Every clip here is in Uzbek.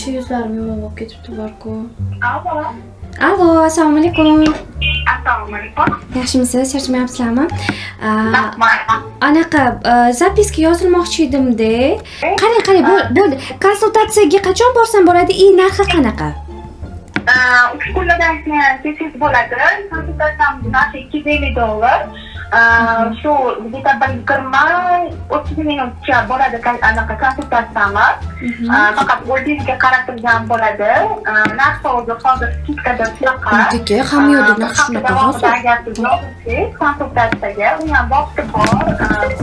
yaxshi, yuzlarim yomon bo'lib ketibdi barku. Alo. Allo, assalomu alaykum. Assalomu alaykum. Yaxshimisiz? Charchamayapsizlarmi? Rahmat. Anaqa zapiska yozilmoqchi edim-da. Qarang, bo'ldi. Konsultatsiyaga qachon borsam bo'ladi? Narxi qanaqa? 3 kundan keyin bo'ladi. Konsultatsiyamiz narxi $250. Shu bitta 30 minutcha bo'ladi anaqa konsultatsiyamiz. Faqat o'zingizga qarab turgan bo'ladi. Narxi o'zi hozir skidkada shunaqa. Nega hamma yoqda narx shunaqa hozir? Agar siz yozsangiz konsultatsiyaga, u ham vaqti bor.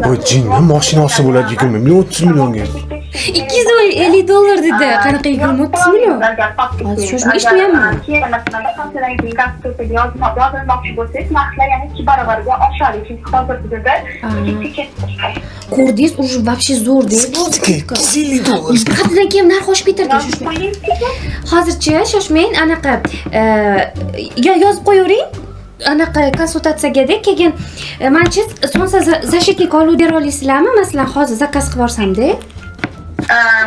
Bu jinni mashinasi bo'ladi 20 million 30 millionga. $250 dedi. Qanaqa 20-30 million? Hozir shoshma eshitmayapman. Keyin masalan, konsultatsiyaga konsultatsiyaga yozmoqchi bo'lsangiz, narxlar yana 2 barobarga oshadi. Chunki hozir bizda Ko'rdingiz, уже вообще zo'r-da. $250. Qadridan keyin narx oshib ketardi, shoshmang. Hozircha shoshmang, anaqa yozib qo'yavering. Anaqa konsultatsiyaga keyin menchi sonsa защитник olib bera olasizlarmi? Masalan, hozir zakaz qilib borsam-da.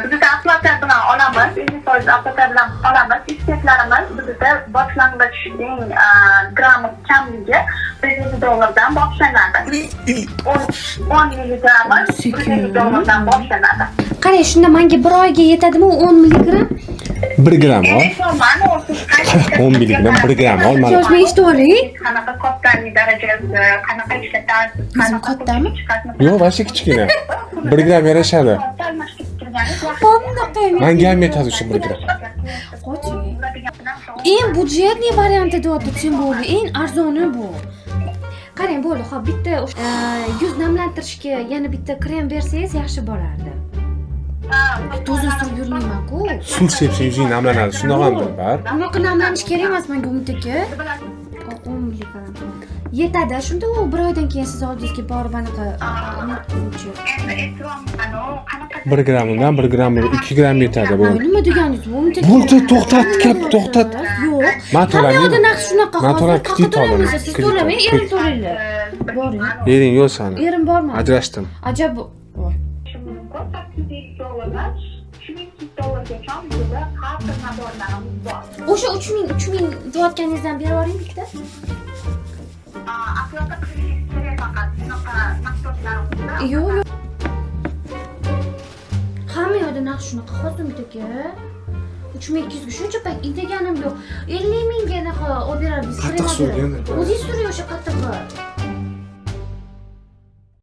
Bizda aplikatsiya bilan olamiz, individual aplikatsiya bilan olamiz. Isteklarimiz bizda boshlang'ichning grammi kamligi $100 boshlanadi. 10 milligrammi $100 boshlanadi. Qarang, shunda menga bir oyga yetadimi 10 milligram? 1 gram ol. 10 milligram 1 gram ol mana. Shoshma eshitib oling. Qanaqa kattaning darajasi, qanaqa ishlatasiz, qanaqa kattami? Yo'q, vashki kichkina. 1 gram yarashadi. Menga ham yetadi o'sha 1 gram. Eng budjetli varianti deyapti, sen bo'ldi. Eng arzoni bu. Qarang, bo'ldi. Xo'p, bitta yuz namlantirishga yana bitta krem bersangiz yaxshi bo'lardi. To'zin surib yurmayman-ku. Suv sepsa yuzing namlanadi. Shundoq ham bar. Bunaqa namlanish kerak emas menga umidga. 10 milligram. Yetadi. Shunda u bir oydan keyin siz oldingizga borib anaqa 1 gramdan 1 gram 2 gram yetadi bu. Nima deganingiz bu? Umidga. Bo'ldi, to'xtat, to'xtat. Yo'q. Men to'lamayman. Hamma narx shunaqa. Men to'lab kredit olaman. Siz to'lamang, erim to'laylar. Boring. Ering yo'q sani. Erim bormi? Ajrashdim. Ajab. O'sha 3000 deyotganingizdan berib yuboring bitta. Yo'q. Hamma yoqda narx shunaqa hozirmidagi. 3200 ga shuncha payt indaganim yo'q. 50 mingga anaqa olib berardi. Qattiq surgan. O'zingiz suring o'sha qattiqni.